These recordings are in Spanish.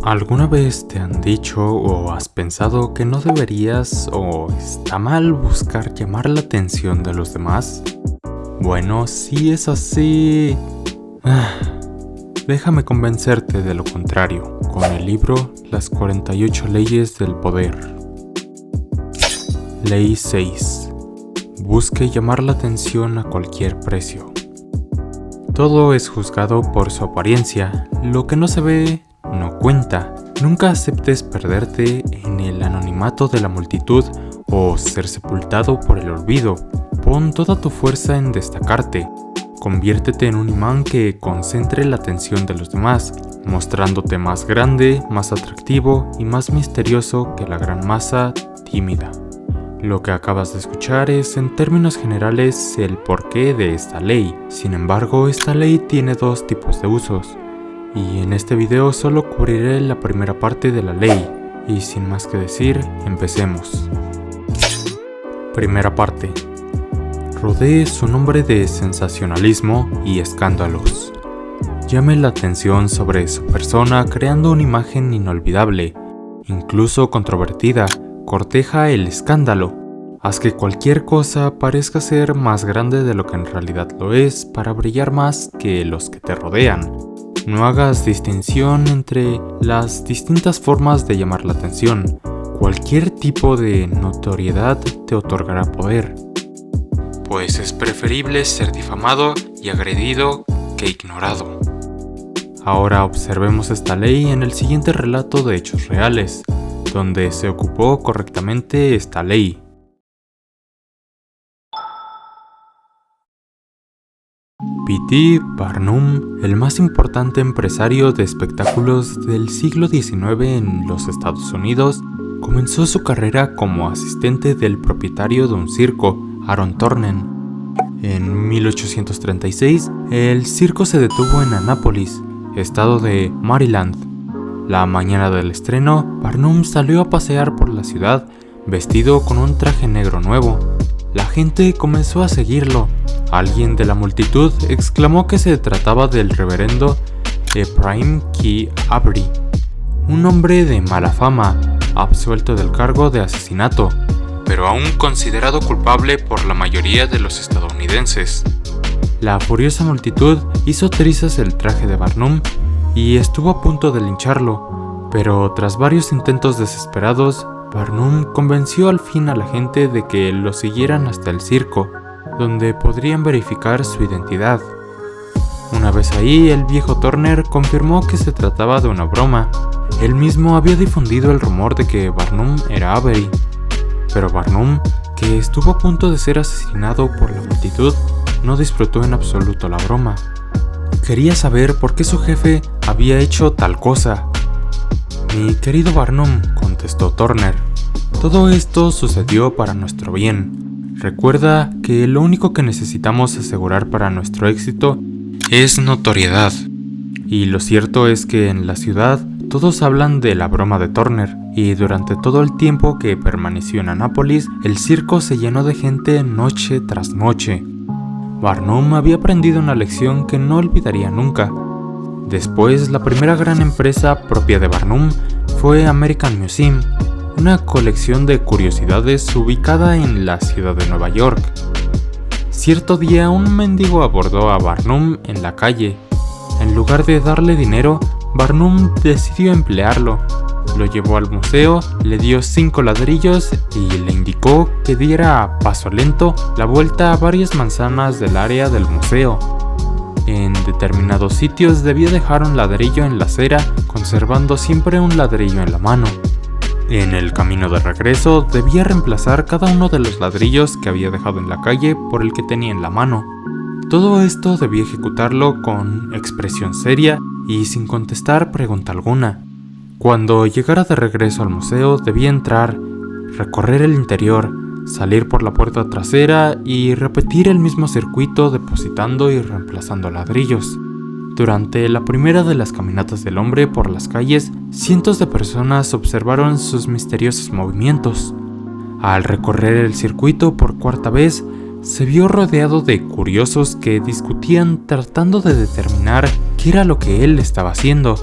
¿Alguna vez te han dicho o has pensado que no deberías o está mal buscar llamar la atención de los demás? Bueno, si es así... déjame convencerte de lo contrario, con el libro Las 48 leyes del poder. Ley 6. Busque llamar la atención a cualquier precio. Todo es juzgado por su apariencia, lo que no se ve no cuenta. Nunca aceptes perderte en el anonimato de la multitud o ser sepultado por el olvido. Pon toda tu fuerza en destacarte. Conviértete en un imán que concentre la atención de los demás, mostrándote más grande, más atractivo y más misterioso que la gran masa tímida. Lo que acabas de escuchar es, en términos generales, el porqué de esta ley. Sin embargo, esta ley tiene dos tipos de usos. Y en este video solo cubriré la primera parte de la ley. Y sin más que decir, empecemos. Primera parte. Rodee su nombre de sensacionalismo y escándalos. Llame la atención sobre su persona creando una imagen inolvidable, incluso controvertida. Corteja el escándalo. Haz que cualquier cosa parezca ser más grande de lo que en realidad lo es para brillar más que los que te rodean. No hagas distinción entre las distintas formas de llamar la atención. Cualquier tipo de notoriedad te otorgará poder. Pues es preferible ser difamado y agredido que ignorado. Ahora observemos esta ley en el siguiente relato de hechos reales, donde se ocupó correctamente esta ley. P.T. Barnum, el más importante empresario de espectáculos del siglo XIX en los Estados Unidos, comenzó su carrera como asistente del propietario de un circo, Aaron Turner. En 1836, el circo se detuvo en Annapolis, estado de Maryland. La mañana del estreno, Barnum salió a pasear por la ciudad vestido con un traje negro nuevo. La gente comenzó a seguirlo. Alguien de la multitud exclamó que se trataba del reverendo Ephraim K. Avery, un hombre de mala fama, absuelto del cargo de asesinato, pero aún considerado culpable por la mayoría de los estadounidenses. La furiosa multitud hizo trizas el traje de Barnum y estuvo a punto de lincharlo, pero tras varios intentos desesperados, Barnum convenció al fin a la gente de que lo siguieran hasta el circo, donde podrían verificar su identidad. Una vez ahí, el viejo Turner confirmó que se trataba de una broma. Él mismo había difundido el rumor de que Barnum era Avery, pero Barnum, que estuvo a punto de ser asesinado por la multitud, no disfrutó en absoluto la broma. Quería saber por qué su jefe había hecho tal cosa. Mi querido Barnum, contestó Turner, todo esto sucedió para nuestro bien. Recuerda que lo único que necesitamos asegurar para nuestro éxito es notoriedad. Y lo cierto es que en la ciudad todos hablan de la broma de Turner, y durante todo el tiempo que permaneció en Annapolis, el circo se llenó de gente noche tras noche. Barnum había aprendido una lección que no olvidaría nunca. Después, la primera gran empresa propia de Barnum fue American Museum, una colección de curiosidades ubicada en la ciudad de Nueva York. Cierto día, un mendigo abordó a Barnum en la calle. En lugar de darle dinero, Barnum decidió emplearlo. Lo llevó al museo, le dio 5 ladrillos y le indicó que diera a paso lento la vuelta a varias manzanas del área del museo. En determinados sitios debía dejar un ladrillo en la acera, conservando siempre un ladrillo en la mano. En el camino de regreso debía reemplazar cada uno de los ladrillos que había dejado en la calle por el que tenía en la mano. Todo esto debía ejecutarlo con expresión seria y sin contestar pregunta alguna. Cuando llegara de regreso al museo debía entrar, recorrer el interior, salir por la puerta trasera y repetir el mismo circuito depositando y reemplazando ladrillos. Durante la primera de las caminatas del hombre por las calles, cientos de personas observaron sus misteriosos movimientos. Al recorrer el circuito por cuarta vez, se vio rodeado de curiosos que discutían tratando de determinar qué era lo que él estaba haciendo.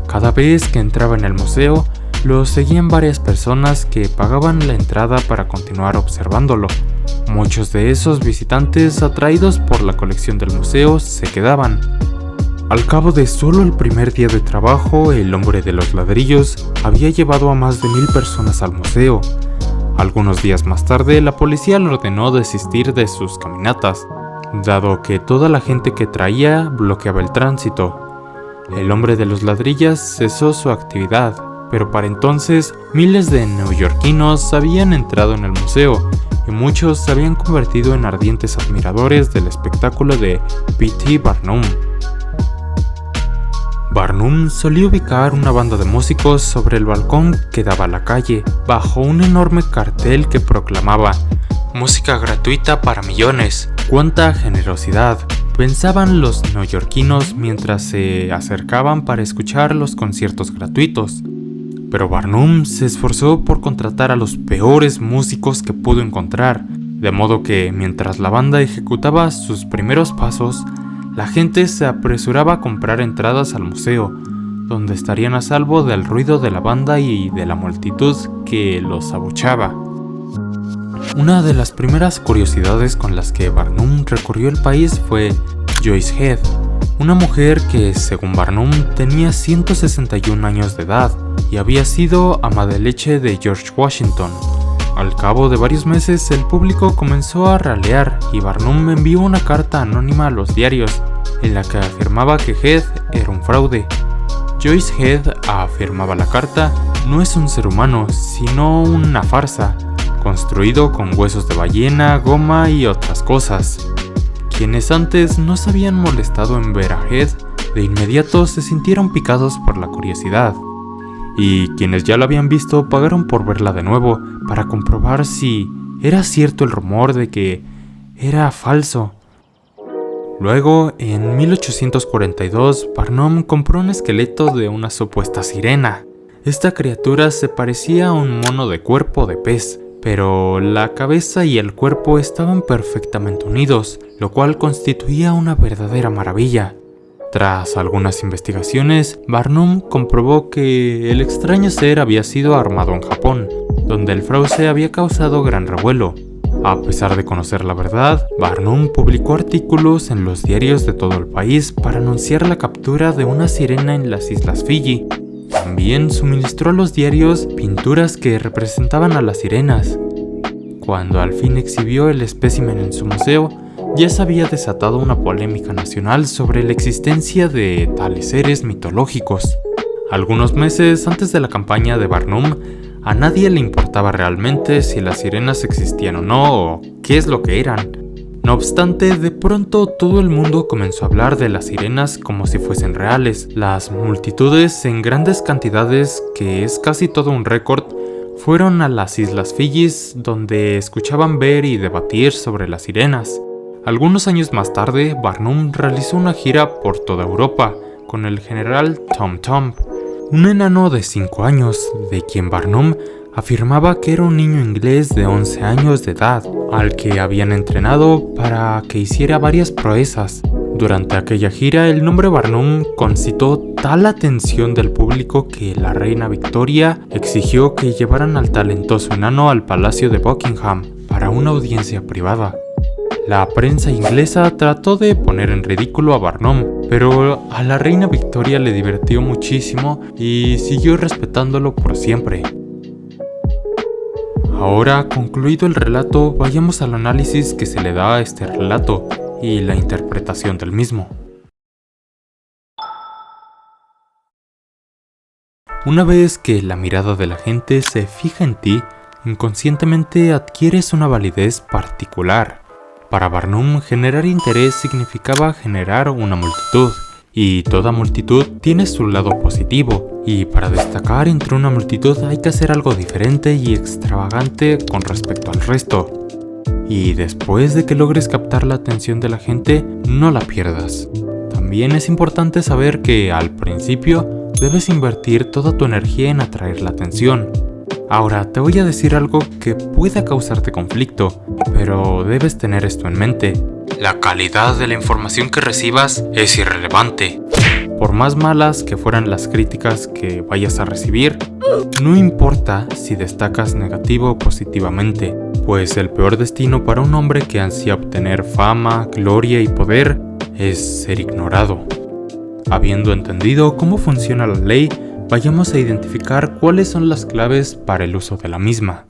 Cada vez que entraba en el museo, lo seguían varias personas que pagaban la entrada para continuar observándolo. Muchos de esos visitantes, atraídos por la colección del museo, se quedaban. Al cabo de solo el primer día de trabajo, el hombre de los ladrillos había llevado a más de 1000 personas al museo. Algunos días más tarde, la policía le ordenó desistir de sus caminatas, dado que toda la gente que traía bloqueaba el tránsito. El hombre de los ladrillos cesó su actividad, pero para entonces miles de neoyorquinos habían entrado en el museo y muchos se habían convertido en ardientes admiradores del espectáculo de P.T. Barnum. Barnum solía ubicar una banda de músicos sobre el balcón que daba a la calle, bajo un enorme cartel que proclamaba «Música gratuita para millones». ¡Cuánta generosidad!, pensaban los neoyorquinos mientras se acercaban para escuchar los conciertos gratuitos. Pero Barnum se esforzó por contratar a los peores músicos que pudo encontrar, de modo que mientras la banda ejecutaba sus primeros pasos, la gente se apresuraba a comprar entradas al museo, donde estarían a salvo del ruido de la banda y de la multitud que los abucheaba. Una de las primeras curiosidades con las que Barnum recorrió el país fue Joyce Head, una mujer que, según Barnum, tenía 161 años de edad y había sido ama de leche de George Washington. Al cabo de varios meses, el público comenzó a ralear y Barnum envió una carta anónima a los diarios en la que afirmaba que Head era un fraude. Joyce Head, afirmaba la carta, no es un ser humano, sino una farsa, construido con huesos de ballena, goma y otras cosas. Quienes antes no se habían molestado en ver a Head, de inmediato se sintieron picados por la curiosidad. Y quienes ya la habían visto pagaron por verla de nuevo para comprobar si era cierto el rumor de que era falso. Luego, en 1842, Barnum compró un esqueleto de una supuesta sirena. Esta criatura se parecía a un mono de cuerpo de pez, pero la cabeza y el cuerpo estaban perfectamente unidos, lo cual constituía una verdadera maravilla. Tras algunas investigaciones, Barnum comprobó que el extraño ser había sido armado en Japón, donde el fraude había causado gran revuelo. A pesar de conocer la verdad, Barnum publicó artículos en los diarios de todo el país para anunciar la captura de una sirena en las Islas Fiji. También suministró a los diarios pinturas que representaban a las sirenas. Cuando al fin exhibió el espécimen en su museo, ya se había desatado una polémica nacional sobre la existencia de tales seres mitológicos. Algunos meses antes de la campaña de Barnum, a nadie le importaba realmente si las sirenas existían o no, o qué es lo que eran. No obstante, de pronto todo el mundo comenzó a hablar de las sirenas como si fuesen reales. Las multitudes en grandes cantidades, que es casi todo un récord, fueron a las Islas Fiji, donde escuchaban ver y debatir sobre las sirenas. Algunos años más tarde, Barnum realizó una gira por toda Europa con el general Tom Thumb, un enano de 5 años, de quien Barnum afirmaba que era un niño inglés de 11 años de edad, al que habían entrenado para que hiciera varias proezas. Durante aquella gira, el nombre Barnum concitó tal atención del público que la reina Victoria exigió que llevaran al talentoso enano al Palacio de Buckingham para una audiencia privada. La prensa inglesa trató de poner en ridículo a Barnum, pero a la reina Victoria le divirtió muchísimo y siguió respetándolo por siempre. Ahora, concluido el relato, vayamos al análisis que se le da a este relato y la interpretación del mismo. Una vez que la mirada de la gente se fija en ti, inconscientemente adquieres una validez particular. Para Barnum, generar interés significaba generar una multitud, y toda multitud tiene su lado positivo, y para destacar entre una multitud hay que hacer algo diferente y extravagante con respecto al resto. Y después de que logres captar la atención de la gente, no la pierdas. También es importante saber que, al principio, debes invertir toda tu energía en atraer la atención. Ahora, te voy a decir algo que pueda causarte conflicto, pero debes tener esto en mente. La calidad de la información que recibas es irrelevante. Por más malas que fueran las críticas que vayas a recibir, no importa si destacas negativo o positivamente, pues el peor destino para un hombre que ansía obtener fama, gloria y poder es ser ignorado. Habiendo entendido cómo funciona la ley, vayamos a identificar cuáles son las claves para el uso de la misma.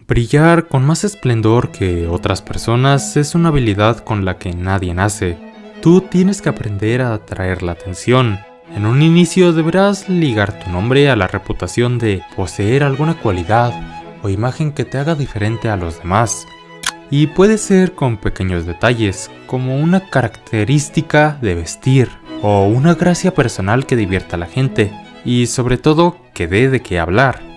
Brillar con más esplendor que otras personas es una habilidad con la que nadie nace. Tú tienes que aprender a atraer la atención. En un inicio deberás ligar tu nombre a la reputación de poseer alguna cualidad o imagen que te haga diferente a los demás. Y puede ser con pequeños detalles, como una característica de vestir o una gracia personal que divierta a la gente y sobre todo que dé de qué hablar.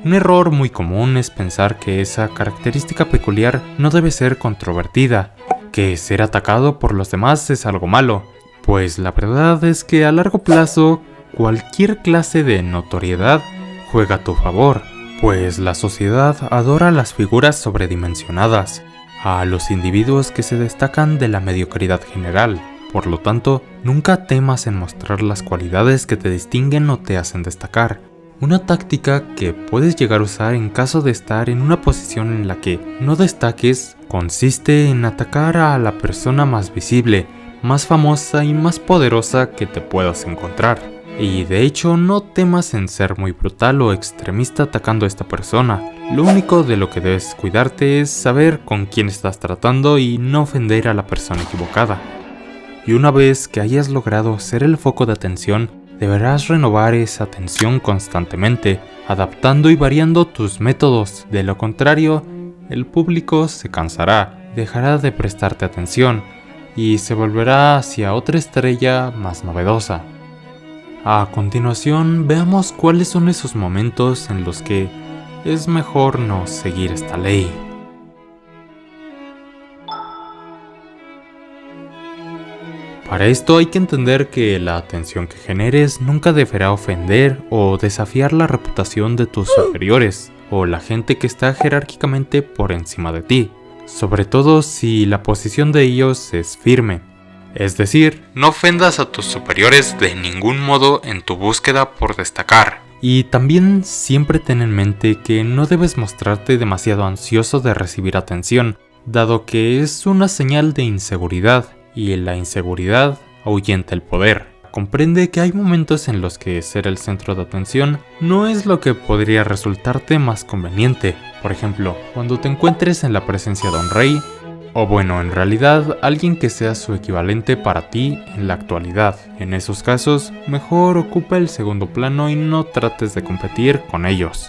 Un error muy común es pensar que esa característica peculiar no debe ser controvertida, que ser atacado por los demás es algo malo, pues la verdad es que a largo plazo cualquier clase de notoriedad juega a tu favor, pues la sociedad adora las figuras sobredimensionadas, a los individuos que se destacan de la mediocridad general. Por lo tanto, nunca temas en mostrar las cualidades que te distinguen o te hacen destacar. Una táctica que puedes llegar a usar en caso de estar en una posición en la que no destaques consiste en atacar a la persona más visible, más famosa y más poderosa que te puedas encontrar. Y de hecho no temas en ser muy brutal o extremista atacando a esta persona. Lo único de lo que debes cuidarte es saber con quién estás tratando y no ofender a la persona equivocada. Y una vez que hayas logrado ser el foco de atención, deberás renovar esa atención constantemente, adaptando y variando tus métodos. De lo contrario, el público se cansará, dejará de prestarte atención y se volverá hacia otra estrella más novedosa. A continuación, veamos cuáles son esos momentos en los que es mejor no seguir esta ley. Para esto hay que entender que la atención que generes nunca deberá ofender o desafiar la reputación de tus superiores o la gente que está jerárquicamente por encima de ti, sobre todo si la posición de ellos es firme. Es decir, no ofendas a tus superiores de ningún modo en tu búsqueda por destacar. Y también siempre ten en mente que no debes mostrarte demasiado ansioso de recibir atención, dado que es una señal de inseguridad. Y la inseguridad ahuyenta el poder. Comprende que hay momentos en los que ser el centro de atención no es lo que podría resultarte más conveniente. Por ejemplo, cuando te encuentres en la presencia de un rey, o bueno, en realidad alguien que sea su equivalente para ti en la actualidad. En esos casos, mejor ocupa el segundo plano y no trates de competir con ellos.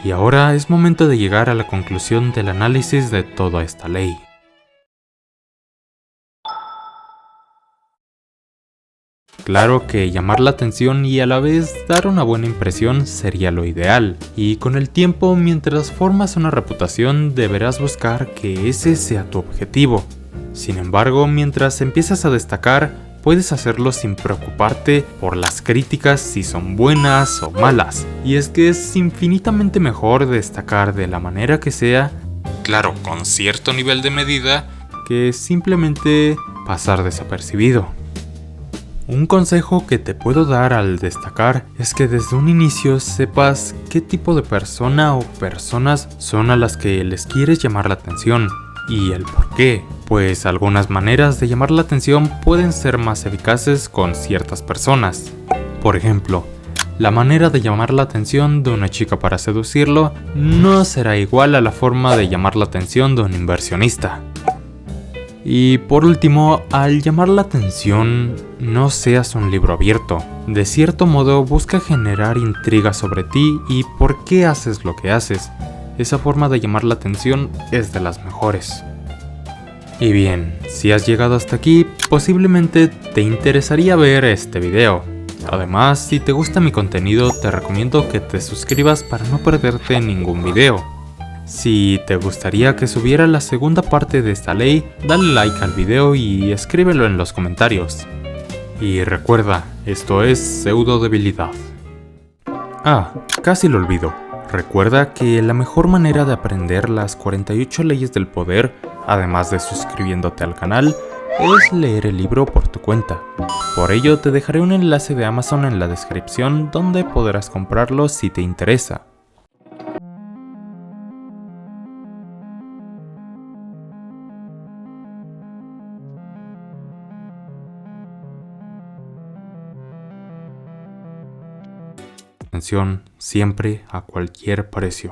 Y ahora es momento de llegar a la conclusión del análisis de toda esta ley. Claro que llamar la atención y a la vez dar una buena impresión sería lo ideal, y con el tiempo, mientras formas una reputación, deberás buscar que ese sea tu objetivo. Sin embargo, mientras empiezas a destacar, puedes hacerlo sin preocuparte por las críticas si son buenas o malas, y es que es infinitamente mejor destacar de la manera que sea, claro, con cierto nivel de medida, que simplemente pasar desapercibido. Un consejo que te puedo dar al destacar es que desde un inicio sepas qué tipo de persona o personas son a las que les quieres llamar la atención y el por qué, pues algunas maneras de llamar la atención pueden ser más eficaces con ciertas personas. Por ejemplo, la manera de llamar la atención de una chica para seducirlo no será igual a la forma de llamar la atención de un inversionista. Y por último, al llamar la atención, no seas un libro abierto. De cierto modo, busca generar intriga sobre ti y por qué haces lo que haces. Esa forma de llamar la atención es de las mejores. Y bien, si has llegado hasta aquí, posiblemente te interesaría ver este video. Además, si te gusta mi contenido, te recomiendo que te suscribas para no perderte ningún video. Si te gustaría que subiera la segunda parte de esta ley, dale like al video y escríbelo en los comentarios. Y recuerda, esto es pseudo debilidad. Ah, casi lo olvido. Recuerda que la mejor manera de aprender las 48 leyes del poder además de suscribiéndote al canal, es leer el libro por tu cuenta. Por ello te dejaré un enlace de Amazon en la descripción donde podrás comprarlo si te interesa. Atención siempre a cualquier precio.